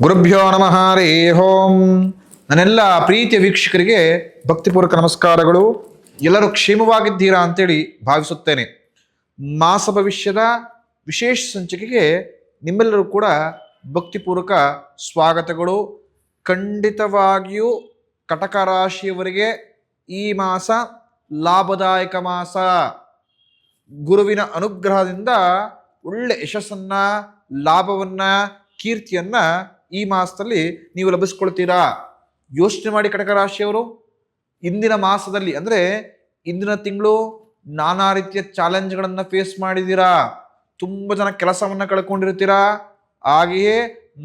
ಗುರುಭ್ಯೋ ನಮಃ ಹರಿ ಓಂ. ನನ್ನೆಲ್ಲ ಪ್ರೀತಿಯ ವೀಕ್ಷಕರಿಗೆ ಭಕ್ತಿಪೂರ್ವಕ ನಮಸ್ಕಾರಗಳು. ಎಲ್ಲರೂ ಕ್ಷೇಮವಾಗಿದ್ದೀರಾ ಅಂತೇಳಿ ಭಾವಿಸುತ್ತೇನೆ. ಮಾಸ ಭವಿಷ್ಯದ ವಿಶೇಷ ಸಂಚಿಕೆಗೆ ನಿಮ್ಮೆಲ್ಲರೂ ಕೂಡ ಭಕ್ತಿಪೂರ್ವಕ ಸ್ವಾಗತಗಳು. ಖಂಡಿತವಾಗಿಯೂ ಕಟಕ ರಾಶಿಯವರಿಗೆ ಈ ಮಾಸ ಲಾಭದಾಯಕ ಮಾಸ. ಗುರುವಿನ ಅನುಗ್ರಹದಿಂದ ಒಳ್ಳೆ ಯಶಸ್ಸನ್ನ, ಲಾಭವನ್ನ, ಕೀರ್ತಿಯನ್ನ ಈ ಮಾಸದಲ್ಲಿ ನೀವು ಲಭಿಸ್ಕೊಳ್ತೀರಾ. ಯೋಚನೆ ಮಾಡಿ ಕಟಕ ರಾಶಿಯವರು, ಇಂದಿನ ಮಾಸದಲ್ಲಿ ಅಂದ್ರೆ ಇಂದಿನ ತಿಂಗಳು ನಾನಾ ರೀತಿಯ ಚಾಲೆಂಜ್ಗಳನ್ನ ಫೇಸ್ ಮಾಡಿದ್ದೀರಾ. ತುಂಬ ಜನ ಕೆಲಸವನ್ನ ಕಳ್ಕೊಂಡಿರ್ತೀರಾ. ಹಾಗೆಯೇ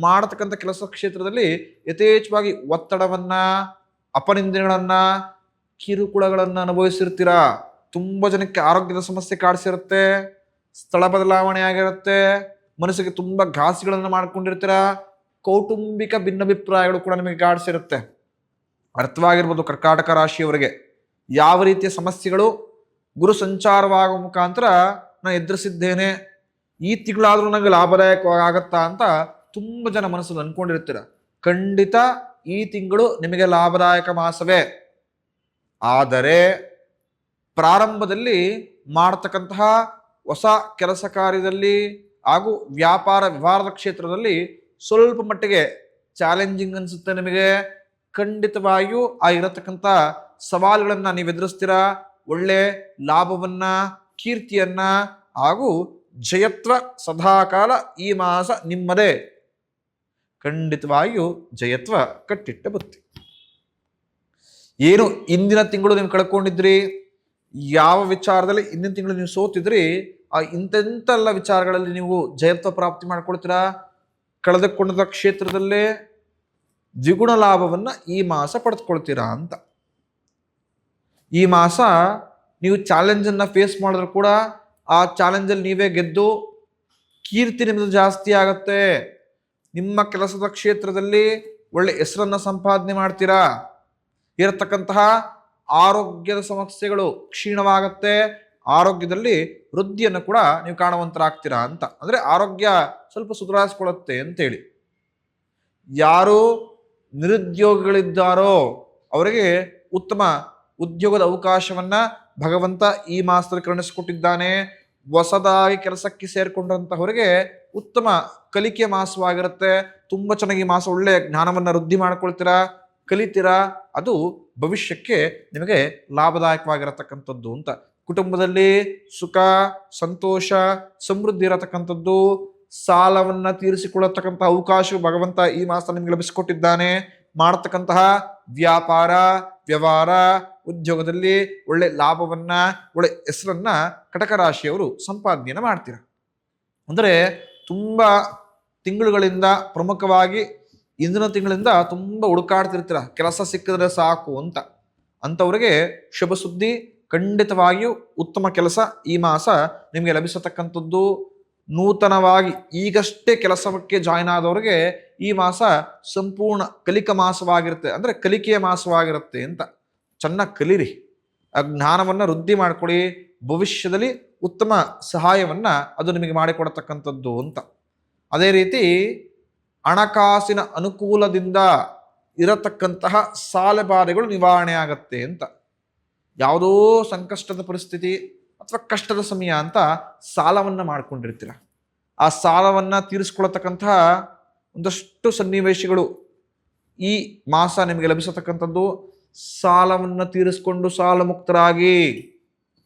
ಮಾಡತಕ್ಕಂಥ ಕೆಲಸ ಕ್ಷೇತ್ರದಲ್ಲಿ ಯಥೇಚ್ಛವಾಗಿ ಒತ್ತಡವನ್ನ, ಅಪನಿಂದನೆಗಳನ್ನ, ಕಿರುಕುಳಗಳನ್ನ ಅನುಭವಿಸಿರ್ತೀರಾ. ತುಂಬ ಜನಕ್ಕೆ ಆರೋಗ್ಯದ ಸಮಸ್ಯೆ ಕಾಡಿಸಿರುತ್ತೆ, ಸ್ಥಳ ಬದಲಾವಣೆ ಆಗಿರುತ್ತೆ, ಮನಸ್ಸಿಗೆ ತುಂಬಾ ಘಾಸಿಗಳನ್ನು ಮಾಡ್ಕೊಂಡಿರ್ತೀರಾ. ಕೌಟುಂಬಿಕ ಭಿನ್ನಾಭಿಪ್ರಾಯಗಳು ಕೂಡ ನಿಮಗೆ ಕಾಡಿಸಿರುತ್ತೆ. ಅರ್ಥವಾಗಿರ್ಬೋದು ಕರ್ಕಾಟಕ ರಾಶಿಯವರಿಗೆ ಯಾವ ರೀತಿಯ ಸಮಸ್ಯೆಗಳು ಗುರು ಸಂಚಾರವಾಗುವ ಮುಖಾಂತರ ನಾನು ಎದುರಿಸಿದ್ದೇನೆ, ಈ ತಿಂಗಳಾದ್ರೂ ನನಗೆ ಲಾಭದಾಯಕವಾಗತ್ತಾ ಅಂತ ತುಂಬ ಜನ ಮನಸ್ಸಲ್ಲಿ ಅನ್ಕೊಂಡಿರ್ತೀರ. ಖಂಡಿತ ಈ ತಿಂಗಳು ನಿಮಗೆ ಲಾಭದಾಯಕ ಮಾಸವೇ. ಆದರೆ ಪ್ರಾರಂಭದಲ್ಲಿ ಮಾಡತಕ್ಕಂತಹ ಹೊಸ ಕೆಲಸ ಕಾರ್ಯದಲ್ಲಿ ಹಾಗೂ ವ್ಯಾಪಾರ ವ್ಯವಹಾರದ ಕ್ಷೇತ್ರದಲ್ಲಿ ಸ್ವಲ್ಪ ಮಟ್ಟಿಗೆ ಚಾಲೆಂಜಿಂಗ್ ಅನ್ಸುತ್ತೆ ನಿಮಗೆ. ಖಂಡಿತವಾಗಿಯೂ ಆ ಇರತಕ್ಕಂಥ ಸವಾಲುಗಳನ್ನ ನೀವು ಎದುರಿಸ್ತೀರಾ. ಒಳ್ಳೆ ಲಾಭವನ್ನ, ಕೀರ್ತಿಯನ್ನ ಹಾಗೂ ಜಯತ್ವ ಸದಾಕಾಲ ಈ ಮಾಸ ನಿಮ್ಮದೇ. ಖಂಡಿತವಾಗಿಯೂ ಜಯತ್ವ ಕಟ್ಟಿಟ್ಟ ಬುತ್ತಿ. ಏನು ಇಂದಿನ ತಿಂಗಳು ನೀವು ಕಳ್ಕೊಂಡಿದ್ರಿ, ಯಾವ ವಿಚಾರದಲ್ಲಿ ಇಂದಿನ ತಿಂಗಳು ನೀವು ಸೋತಿದ್ರಿ, ಆ ಇಂತೆಂತೆಲ್ಲ ವಿಚಾರಗಳಲ್ಲಿ ನೀವು ಜಯತ್ವ ಪ್ರಾಪ್ತಿ ಮಾಡ್ಕೊಳ್ತೀರಾ. ಕಳೆದುಕೊಂಡ ಕ್ಷೇತ್ರದಲ್ಲೇ ದ್ವಿಗುಣ ಲಾಭವನ್ನ ಈ ಮಾಸ ಪಡೆದುಕೊಳ್ತೀರಾ ಅಂತ. ಈ ಮಾಸ ನೀವು ಚಾಲೆಂಜನ್ನು ಫೇಸ್ ಮಾಡಿದ್ರು ಕೂಡ ಆ ಚಾಲೆಂಜಲ್ಲಿ ನೀವೇ ಗೆದ್ದು ಕೀರ್ತಿ ನಿಮ್ಮದು ಜಾಸ್ತಿ ಆಗತ್ತೆ. ನಿಮ್ಮ ಕೆಲಸದ ಕ್ಷೇತ್ರದಲ್ಲಿ ಒಳ್ಳೆ ಹೆಸರನ್ನ ಸಂಪಾದನೆ ಮಾಡ್ತೀರಾ. ಇರತಕ್ಕಂತಹ ಆರೋಗ್ಯದ ಸಮಸ್ಯೆಗಳು ಕ್ಷೀಣವಾಗತ್ತೆ. ಆರೋಗ್ಯದಲ್ಲಿ ವೃದ್ಧಿಯನ್ನು ಕೂಡ ನೀವು ಕಾಣುವಂತರಾಗ್ತೀರಾ ಅಂತ. ಅಂದ್ರೆ ಆರೋಗ್ಯ ಸ್ವಲ್ಪ ಸುಧಾರಿಸ್ಕೊಳ್ಳುತ್ತೆ ಅಂತೇಳಿ. ಯಾರು ನಿರುದ್ಯೋಗಿಗಳಿದ್ದಾರೋ ಅವರಿಗೆ ಉತ್ತಮ ಉದ್ಯೋಗದ ಅವಕಾಶವನ್ನ ಭಗವಂತ ಈ ಮಾಸದಲ್ಲಿ ಕರುಣಿಸಿಕೊಟ್ಟಿದ್ದಾನೆ. ಹೊಸದಾಗಿ ಕೆಲಸಕ್ಕೆ ಸೇರ್ಕೊಂಡಂತಹವರಿಗೆ ಉತ್ತಮ ಕಲಿಕೆ ಮಾಸವಾಗಿರುತ್ತೆ. ತುಂಬಾ ಚೆನ್ನಾಗಿ ಮಾಸ ಒಳ್ಳೆ ಜ್ಞಾನವನ್ನ ವೃದ್ಧಿ ಮಾಡ್ಕೊಳ್ತೀರಾ, ಕಲಿತೀರಾ. ಅದು ಭವಿಷ್ಯಕ್ಕೆ ನಿಮಗೆ ಲಾಭದಾಯಕವಾಗಿರತಕ್ಕಂಥದ್ದು ಅಂತ. ಕುಟುಂಬದಲ್ಲಿ ಸುಖ, ಸಂತೋಷ, ಸಮೃದ್ಧಿ ಇರತಕ್ಕಂಥದ್ದು, ಸಾಲವನ್ನ ತೀರಿಸಿಕೊಳ್ಳತಕ್ಕಂಥ ಅವಕಾಶ ಭಗವಂತ ಈ ಮಾಸ ನಿಮ್ಗೆ ಲಭಿಸಿಕೊಟ್ಟಿದ್ದಾನೆ. ಮಾಡತಕ್ಕಂತಹ ವ್ಯಾಪಾರ ವ್ಯವಹಾರ ಉದ್ಯೋಗದಲ್ಲಿ ಒಳ್ಳೆ ಲಾಭವನ್ನ, ಒಳ್ಳೆ ಹೆಸರನ್ನ ಕಟಕ ರಾಶಿಯವರು ಸಂಪಾದನೆಯನ್ನ ಮಾಡ್ತೀರ. ಅಂದರೆ ತುಂಬಾ ತಿಂಗಳುಗಳಿಂದ, ಪ್ರಮುಖವಾಗಿ ಇಂದಿನ ತಿಂಗಳಿಂದ ತುಂಬಾ ಹುಡುಕಾಡ್ತಿರ್ತೀರ, ಕೆಲಸ ಸಿಕ್ಕಿದ್ರೆ ಸಾಕು ಅಂತ. ಅಂಥವ್ರಿಗೆ ಶುಭ ಸುದ್ದಿ. ಖಂಡಿತವಾಗಿಯೂ ಉತ್ತಮ ಕೆಲಸ ಈ ಮಾಸ ನಿಮಗೆ ಲಭಿಸತಕ್ಕಂಥದ್ದು. ನೂತನವಾಗಿ ಈಗಷ್ಟೇ ಕೆಲಸಕ್ಕೆ ಜಾಯ್ನ್ ಆದವರಿಗೆ ಈ ಮಾಸ ಸಂಪೂರ್ಣ ಕಲಿಕಾ ಮಾಸವಾಗಿರುತ್ತೆ. ಅಂದ್ರೆ ಕಲಿಕೆಯ ಮಾಸವಾಗಿರುತ್ತೆ ಅಂತ. ಚೆನ್ನಾಗಿ ಕಲೀರಿ, ಆ ಜ್ಞಾನವನ್ನ ವೃದ್ಧಿ ಮಾಡ್ಕೊಳ್ಳಿ. ಭವಿಷ್ಯದಲ್ಲಿ ಉತ್ತಮ ಸಹಾಯವನ್ನ ಅದು ನಿಮಗೆ ಮಾಡಿಕೊಡತಕ್ಕಂಥದ್ದು ಅಂತ. ಅದೇ ರೀತಿ ಹಣಕಾಸಿನ ಅನುಕೂಲದಿಂದ ಇರತಕ್ಕಂತಹ ಸಾಲಬಾಧೆಗಳು ನಿವಾರಣೆ ಆಗತ್ತೆ ಅಂತ. ಯಾವುದೋ ಸಂಕಷ್ಟದ ಪರಿಸ್ಥಿತಿ ಅಥವಾ ಕಷ್ಟದ ಸಮಯ ಅಂತ ಸಾಲವನ್ನ ಮಾಡ್ಕೊಂಡಿರ್ತೀರ. ಆ ಸಾಲವನ್ನ ತೀರಿಸ್ಕೊಳ್ತಕ್ಕಂತಹ ಒಂದಷ್ಟು ಸನ್ನಿವೇಶಗಳು ಈ ಮಾಸ ನಿಮಗೆ ಲಭಿಸತಕ್ಕಂಥದ್ದು. ಸಾಲವನ್ನ ತೀರಿಸ್ಕೊಂಡು ಸಾಲ ಮುಕ್ತರಾಗಿ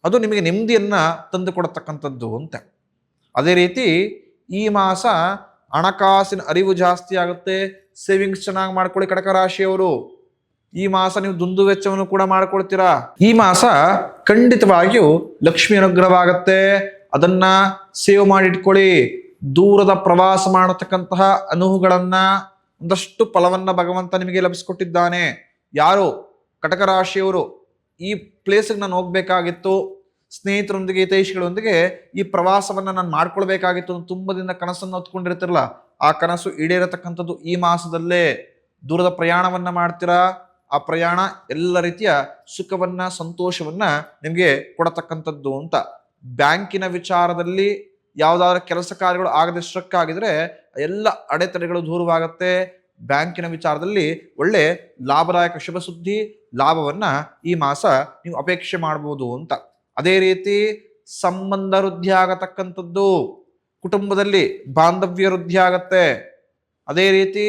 ಅದು ನಿಮಗೆ ನೆಮ್ಮದಿಯನ್ನ ತಂದು ಕೊಡತಕ್ಕಂಥದ್ದು ಅಂತ. ಅದೇ ರೀತಿ ಈ ಮಾಸ ಹಣಕಾಸಿನ ಅರಿವು ಜಾಸ್ತಿ ಆಗುತ್ತೆ. ಸೇವಿಂಗ್ಸ್ ಚೆನ್ನಾಗಿ ಮಾಡ್ಕೊಳ್ಳಿ ಕಟಕ ರಾಶಿಯವರು. ಈ ಮಾಸ ನೀವು ದುಂದು ವೆಚ್ಚವನ್ನು ಕೂಡ ಮಾಡ್ಕೊಳ್ತೀರಾ. ಈ ಮಾಸ ಖಂಡಿತವಾಗಿಯೂ ಲಕ್ಷ್ಮಿ ಅನುಗ್ರಹವಾಗತ್ತೆ. ಅದನ್ನ ಸೇವ್ ಮಾಡಿಟ್ಕೊಳ್ಳಿ. ದೂರದ ಪ್ರವಾಸ ಮಾಡತಕ್ಕಂತಹ ಅನುಭವಗಳನ್ನ, ಒಂದಷ್ಟು ಫಲವನ್ನ ಭಗವಂತ ನಿಮಗೆ ಲಭಿಸಿಕೊಟ್ಟಿದ್ದಾನೆ. ಯಾರು ಕಟಕ ರಾಶಿಯವರು ಈ ಪ್ಲೇಸ್ಗೆ ನಾನು ಹೋಗ್ಬೇಕಾಗಿತ್ತು, ಸ್ನೇಹಿತರೊಂದಿಗೆ ಹಿತೈಷಿಗಳೊಂದಿಗೆ ಈ ಪ್ರವಾಸವನ್ನ ನಾನು ಮಾಡ್ಕೊಳ್ಬೇಕಾಗಿತ್ತು, ತುಂಬ ದಿನ ಕನಸನ್ನು ಹೊತ್ಕೊಂಡಿರ್ತಿರಲ್ಲ, ಆ ಕನಸು ಈಡೇರತಕ್ಕಂಥದ್ದು ಈ ಮಾಸದಲ್ಲೇ. ದೂರದ ಪ್ರಯಾಣವನ್ನ ಮಾಡ್ತೀರಾ. ಆ ಪ್ರಯಾಣ ಎಲ್ಲ ರೀತಿಯ ಸುಖವನ್ನ, ಸಂತೋಷವನ್ನ ನಿಮಗೆ ಕೊಡತಕ್ಕಂಥದ್ದು ಅಂತ. ಬ್ಯಾಂಕಿನ ವಿಚಾರದಲ್ಲಿ ಯಾವುದಾದ್ರೂ ಕೆಲಸ ಕಾರ್ಯಗಳು ಆಗದೆ ಸ್ಟ್ರಕ್ ಆಗಿದ್ರೆ ಎಲ್ಲ ಅಡೆತಡೆಗಳು ದೂರವಾಗುತ್ತೆ. ಬ್ಯಾಂಕಿನ ವಿಚಾರದಲ್ಲಿ ಒಳ್ಳೆ ಲಾಭದಾಯಕ ಶುಭ ಸುದ್ದಿ, ಲಾಭವನ್ನ ಈ ಮಾಸ ನೀವು ಅಪೇಕ್ಷೆ ಮಾಡಬಹುದು ಅಂತ. ಅದೇ ರೀತಿ ಸಂಬಂಧ ವೃದ್ಧಿ ಆಗತಕ್ಕಂಥದ್ದು, ಕುಟುಂಬದಲ್ಲಿ ಬಾಂಧವ್ಯ ವೃದ್ಧಿ ಆಗತ್ತೆ. ಅದೇ ರೀತಿ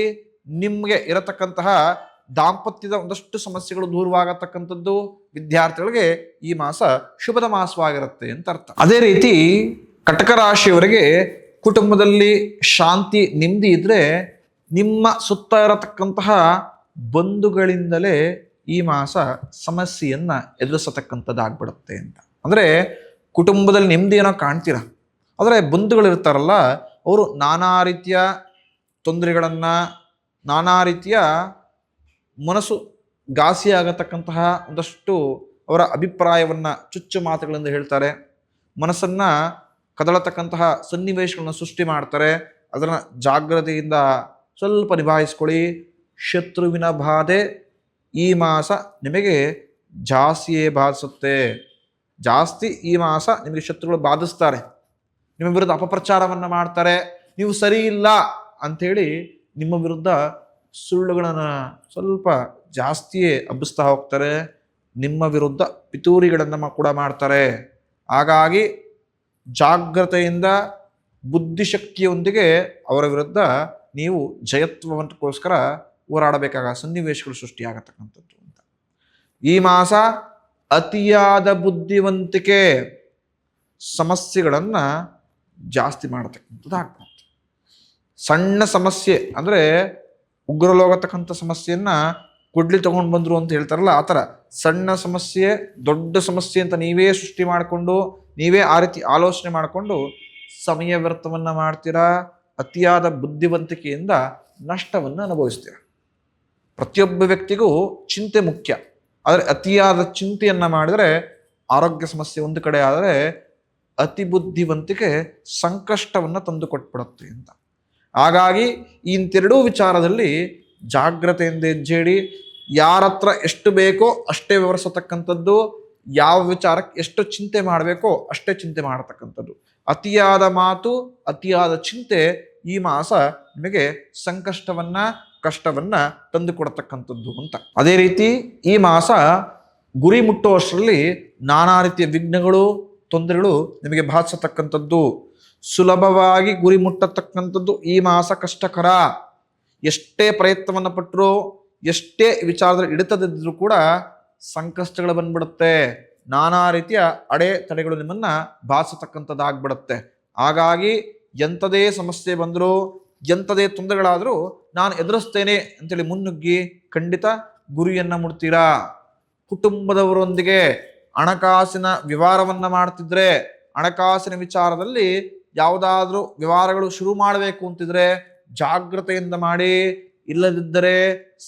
ನಿಮಗೆ ಇರತಕ್ಕಂತಹ ದಾಂಪತ್ಯದ ಒಂದಷ್ಟು ಸಮಸ್ಯೆಗಳು ದೂರವಾಗತಕ್ಕಂಥದ್ದು. ವಿದ್ಯಾರ್ಥಿಗಳಿಗೆ ಈ ಮಾಸ ಶುಭದ ಮಾಸವಾಗಿರುತ್ತೆ ಅಂತ ಅರ್ಥ. ಅದೇ ರೀತಿ ಕಟಕ ರಾಶಿಯವರಿಗೆ ಕುಟುಂಬದಲ್ಲಿ ಶಾಂತಿ ನೆಮ್ಮದಿ ಇದ್ರೆ ನಿಮ್ಮ ಸುತ್ತ ಇರತಕ್ಕಂತಹ ಬಂಧುಗಳಿಂದಲೇ ಈ ಮಾಸ ಸಮಸ್ಯೆಯನ್ನ ಎದುರಿಸತಕ್ಕಂಥದ್ದಾಗ್ಬಿಡುತ್ತೆ ಅಂತ. ಅಂದ್ರೆ ಕುಟುಂಬದಲ್ಲಿ ನೆಮ್ಮದಿಯನ್ನ ಕಾಣ್ತೀರ, ಆದರೆ ಬಂಧುಗಳಿರ್ತಾರಲ್ಲ ಅವರು ನಾನಾ ರೀತಿಯ ತೊಂದರೆಗಳನ್ನ, ನಾನಾ ರೀತಿಯ ಮನಸ್ಸು ಘಾಸಿ ಆಗತಕ್ಕಂತಹ ಒಂದಷ್ಟು ಅವರ ಅಭಿಪ್ರಾಯವನ್ನ ಚುಚ್ಚು ಮಾತುಗಳಿಂದ ಹೇಳ್ತಾರೆ, ಮನಸ್ಸನ್ನ ಕದಳತಕ್ಕಂತಹ ಸನ್ನಿವೇಶಗಳನ್ನ ಸೃಷ್ಟಿ ಮಾಡ್ತಾರೆ. ಅದನ್ನ ಜಾಗ್ರತೆಯಿಂದ ಸ್ವಲ್ಪ ನಿಭಾಯಿಸ್ಕೊಳ್ಳಿ. ಶತ್ರುವಿನ ಬಾಧೆ ಈ ಮಾಸ ನಿಮಗೆ ಜಾಸ್ತಿಯೇ ಬಾಧಿಸುತ್ತೆ. ಜಾಸ್ತಿ ಈ ಮಾಸ ನಿಮಗೆ ಶತ್ರುಗಳು ಬಾಧಿಸ್ತಾರೆ, ನಿಮ್ಮ ವಿರುದ್ಧ ಅಪಪ್ರಚಾರವನ್ನ ಮಾಡ್ತಾರೆ. ನೀವು ಸರಿ ಇಲ್ಲ ಅಂಥೇಳಿ ನಿಮ್ಮ ವಿರುದ್ಧ ಸುಳ್ಳುಗಳನ್ನ ಸ್ವಲ್ಪ ಜಾಸ್ತಿಯೇ ಹಬ್ಬಿಸ್ತಾ ಹೋಗ್ತಾರೆ. ನಿಮ್ಮ ವಿರುದ್ಧ ಪಿತೂರಿಗಳನ್ನ ಕೂಡ ಮಾಡ್ತಾರೆ. ಹಾಗಾಗಿ ಜಾಗ್ರತೆಯಿಂದ ಬುದ್ಧಿಶಕ್ತಿಯೊಂದಿಗೆ ಅವರ ವಿರುದ್ಧ ನೀವು ಜಯತ್ವಕ್ಕೋಸ್ಕರ ಹೋರಾಡಬೇಕಾದ ಸನ್ನಿವೇಶಗಳು ಸೃಷ್ಟಿಯಾಗತಕ್ಕಂಥದ್ದು ಅಂತ. ಈ ಮಾಸ ಅತಿಯಾದ ಬುದ್ಧಿವಂತಿಕೆ ಸಮಸ್ಯೆಗಳನ್ನ ಜಾಸ್ತಿ ಮಾಡತಕ್ಕಂಥದ್ದು ಆಗ್ತದೆ. ಸಣ್ಣ ಸಮಸ್ಯೆ ಅಂದ್ರೆ ಉಗ್ರಲೋಗತಕ್ಕಂಥ ಸಮಸ್ಯೆಯನ್ನ ಕೊಡ್ಲಿ ತಗೊಂಡು ಬಂದ್ರು ಅಂತ ಹೇಳ್ತಾರಲ್ಲ, ಆ ಥರ ಸಣ್ಣ ಸಮಸ್ಯೆ ದೊಡ್ಡ ಸಮಸ್ಯೆ ಅಂತ ನೀವೇ ಸೃಷ್ಟಿ ಮಾಡಿಕೊಂಡು ನೀವೇ ಆ ರೀತಿ ಆಲೋಚನೆ ಮಾಡಿಕೊಂಡು ಸಮಯ ವ್ಯರ್ಥವನ್ನ ಮಾಡ್ತೀರಾ. ಅತಿಯಾದ ಬುದ್ಧಿವಂತಿಕೆಯಿಂದ ನಷ್ಟವನ್ನು ಅನುಭವಿಸ್ತೀರ. ಪ್ರತಿಯೊಬ್ಬ ವ್ಯಕ್ತಿಗೂ ಚಿಂತೆ ಮುಖ್ಯ, ಆದರೆ ಅತಿಯಾದ ಚಿಂತೆಯನ್ನ ಮಾಡಿದರೆ ಆರೋಗ್ಯ ಸಮಸ್ಯೆ ಒಂದು ಕಡೆ, ಆದರೆ ಅತಿ ಬುದ್ಧಿವಂತಿಕೆ ಸಂಕಷ್ಟವನ್ನು ತಂದು ಕೊಟ್ಬಿಡುತ್ತೆ ಅಂತ. ಹಾಗಾಗಿ ಇಂತೆರಡೂ ವಿಚಾರದಲ್ಲಿ ಜಾಗ್ರತೆಯಿಂದ ಹೆಜ್ಜೇಡಿ. ಯಾರ ಹತ್ರ ಎಷ್ಟು ಬೇಕೋ ಅಷ್ಟೇ ವಿವರಿಸತಕ್ಕಂಥದ್ದು, ಯಾವ ವಿಚಾರಕ್ಕೆ ಎಷ್ಟು ಚಿಂತೆ ಮಾಡಬೇಕೋ ಅಷ್ಟೇ ಚಿಂತೆ ಮಾಡತಕ್ಕಂಥದ್ದು. ಅತಿಯಾದ ಮಾತು, ಅತಿಯಾದ ಚಿಂತೆ ಈ ಮಾಸ ನಿಮಗೆ ಸಂಕಷ್ಟವನ್ನ, ಕಷ್ಟವನ್ನ ತಂದು ಕೊಡತಕ್ಕಂಥದ್ದು ಅಂತ. ಅದೇ ರೀತಿ ಈ ಮಾಸ ಗುರಿ ಮುಟ್ಟುವಷ್ಟರಲ್ಲಿ ನಾನಾ ರೀತಿಯ ವಿಘ್ನಗಳು, ತೊಂದರೆಗಳು ನಿಮಗೆ ಬಾಧಿಸತಕ್ಕಂಥದ್ದು. ಸುಲಭವಾಗಿ ಗುರಿ ಮುಟ್ಟತಕ್ಕಂಥದ್ದು ಈ ಮಾಸ ಕಷ್ಟಕರ. ಎಷ್ಟೇ ಪ್ರಯತ್ನವನ್ನು ಪಟ್ಟರು, ಎಷ್ಟೇ ವಿಚಾರದಲ್ಲಿ ಹಿಡಿತದಿದ್ರು ಕೂಡ ಸಂಕಷ್ಟಗಳು ಬಂದ್ಬಿಡುತ್ತೆ. ನಾನಾ ರೀತಿಯ ಅಡೆತಡೆಗಳು ನಿಮ್ಮನ್ನ ಬಾಧಿಸತಕ್ಕಂಥದ್ದಾಗ್ಬಿಡುತ್ತೆ. ಹಾಗಾಗಿ ಎಂಥದೇ ಸಮಸ್ಯೆ ಬಂದರೂ, ಎಂಥದೇ ತೊಂದರೆಗಳಾದರೂ ನಾನು ಎದುರಿಸ್ತೇನೆ ಅಂತೇಳಿ ಮುನ್ನುಗ್ಗಿ ಖಂಡಿತ ಗುರಿಯನ್ನ ಮುಟ್ತೀರಾ. ಕುಟುಂಬದವರೊಂದಿಗೆ ಹಣಕಾಸಿನ ವ್ಯವಹಾರವನ್ನ ಮಾಡ್ತಿದ್ರೆ, ಹಣಕಾಸಿನ ವಿಚಾರದಲ್ಲಿ ಯಾವುದಾದ್ರೂ ವ್ಯವಹಾರಗಳು ಶುರು ಮಾಡಬೇಕು ಅಂತಿದ್ರೆ ಜಾಗ್ರತೆಯಿಂದ ಮಾಡಿ. ಇಲ್ಲದಿದ್ದರೆ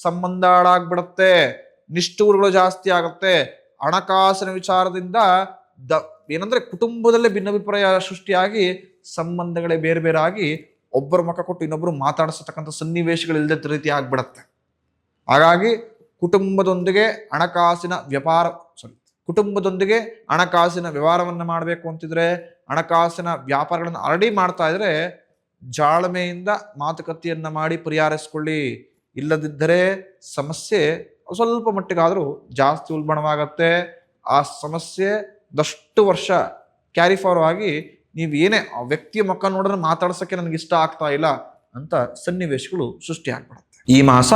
ಸಂಬಂಧ ಹಾಳಾಗ್ಬಿಡುತ್ತೆ, ನಿಷ್ಠೂರಗಳು ಜಾಸ್ತಿ ಆಗುತ್ತೆ. ಹಣಕಾಸಿನ ವಿಚಾರದಿಂದ ಏನಂದ್ರೆ ಕುಟುಂಬದಲ್ಲೇ ಭಿನ್ನಾಭಿಪ್ರಾಯ ಸೃಷ್ಟಿಯಾಗಿ ಸಂಬಂಧಗಳೇ ಬೇರೆ ಬೇರೆ ಆಗಿ ಒಬ್ಬರು ಮುಖ ಕೊಟ್ಟು ಇನ್ನೊಬ್ರು ಮಾತಾಡಿಸತಕ್ಕಂಥ ಸನ್ನಿವೇಶಗಳು ಇಲ್ಲದ ರೀತಿ ಆಗ್ಬಿಡತ್ತೆ. ಹಾಗಾಗಿ ಕುಟುಂಬದೊಂದಿಗೆ ಹಣಕಾಸಿನ ವ್ಯವಹಾರವನ್ನು ಮಾಡಬೇಕು ಅಂತಿದ್ರೆ, ಹಣಕಾಸಿನ ವ್ಯಾಪಾರಗಳನ್ನು ಆಲ್ರೆಡಿ ಮಾಡ್ತಾ ಇದ್ರೆ ಜಾಳ್ಮೆಯಿಂದ ಮಾತುಕತೆಯನ್ನ ಮಾಡಿ ಪರಿಹರಿಸ್ಕೊಳ್ಳಿ. ಇಲ್ಲದಿದ್ದರೆ ಸಮಸ್ಯೆ ಸ್ವಲ್ಪ ಮಟ್ಟಿಗಾದರೂ ಜಾಸ್ತಿ ಉಲ್ಬಣವಾಗತ್ತೆ. ಆ ಸಮಸ್ಯೆ ದಷ್ಟು ವರ್ಷ ಕ್ಯಾರಿ ಫಾರ್ವರ್ಡ್ ಆಗಿ ನೀವು ಏನೇ ಆ ವ್ಯಕ್ತಿಯ ಮುಖ ನೋಡಿದ್ರೆ ಮಾತಾಡ್ಸಕ್ಕೆ ನನಗೆ ಇಷ್ಟ ಆಗ್ತಾ ಇಲ್ಲ ಅಂತ ಸನ್ನಿವೇಶಗಳು ಸೃಷ್ಟಿ ಆಗ್ಬಿಡುತ್ತೆ. ಈ ಮಾಸ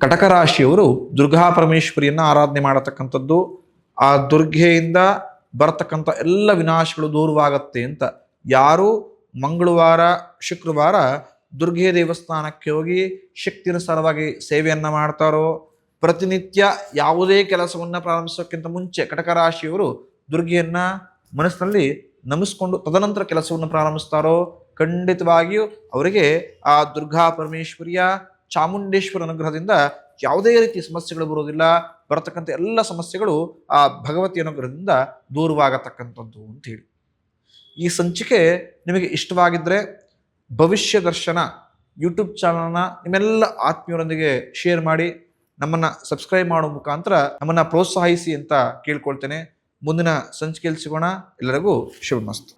ಕಟಕ ರಾಶಿಯವರು ದುರ್ಗಾ ಪರಮೇಶ್ವರಿಯನ್ನ ಆರಾಧನೆ ಮಾಡತಕ್ಕಂಥದ್ದು. ಆ ದುರ್ಗೆಯಿಂದ ಬರತಕ್ಕಂಥ ಎಲ್ಲ ವಿನಾಶಗಳು ದೂರವಾಗತ್ತೆ ಅಂತ. ಯಾರು ಮಂಗಳವಾರ, ಶುಕ್ರವಾರ ದುರ್ಗೆ ದೇವಸ್ಥಾನಕ್ಕೆ ಹೋಗಿ ಶಕ್ತಿನುಸಾರವಾಗಿ ಸೇವೆಯನ್ನ ಮಾಡ್ತಾರೋ, ಪ್ರತಿನಿತ್ಯ ಯಾವುದೇ ಕೆಲಸವನ್ನ ಪ್ರಾರಂಭಿಸೋಕ್ಕಿಂತ ಮುಂಚೆ ಕಟಕ ರಾಶಿಯವರು ದುರ್ಗೆಯನ್ನ ಮನಸ್ಸಿನಲ್ಲಿ ನಮಿಸ್ಕೊಂಡು ತದನಂತರ ಕೆಲಸವನ್ನು ಪ್ರಾರಂಭಿಸ್ತಾರೋ, ಖಂಡಿತವಾಗಿಯೂ ಅವರಿಗೆ ಆ ದುರ್ಗಾ ಪರಮೇಶ್ವರಿಯ, ಚಾಮುಂಡೇಶ್ವರ ಅನುಗ್ರಹದಿಂದ ಯಾವುದೇ ರೀತಿಯ ಸಮಸ್ಯೆಗಳು ಬರೋದಿಲ್ಲ. ಬರತಕ್ಕಂಥ ಎಲ್ಲ ಸಮಸ್ಯೆಗಳು ಆ ಭಗವತಿ ಅನುಗ್ರಹದಿಂದ ದೂರವಾಗತಕ್ಕಂಥದ್ದು ಅಂತ ಹೇಳಿ. ಈ ಸಂಚಿಕೆ ನಿಮಗೆ ಇಷ್ಟವಾಗಿದ್ದರೆ ಭವಿಷ್ಯ ದರ್ಶನ ಯೂಟ್ಯೂಬ್ ಚಾನಲ್ನ ನಿಮ್ಮೆಲ್ಲ ಆತ್ಮೀಯರೊಂದಿಗೆ ಶೇರ್ ಮಾಡಿ, ನಮ್ಮನ್ನು ಸಬ್ಸ್ಕ್ರೈಬ್ ಮಾಡೋ ಮುಖಾಂತರ ನಮ್ಮನ್ನು ಪ್ರೋತ್ಸಾಹಿಸಿ ಅಂತ ಕೇಳ್ಕೊಳ್ತೇನೆ. ಮುಂದಿನ ಸಂಚಿಕೆಯಲ್ಲಿ ಸಿಗೋಣ. ಎಲ್ಲರಿಗೂ ಶುಭಮಸ್ತು.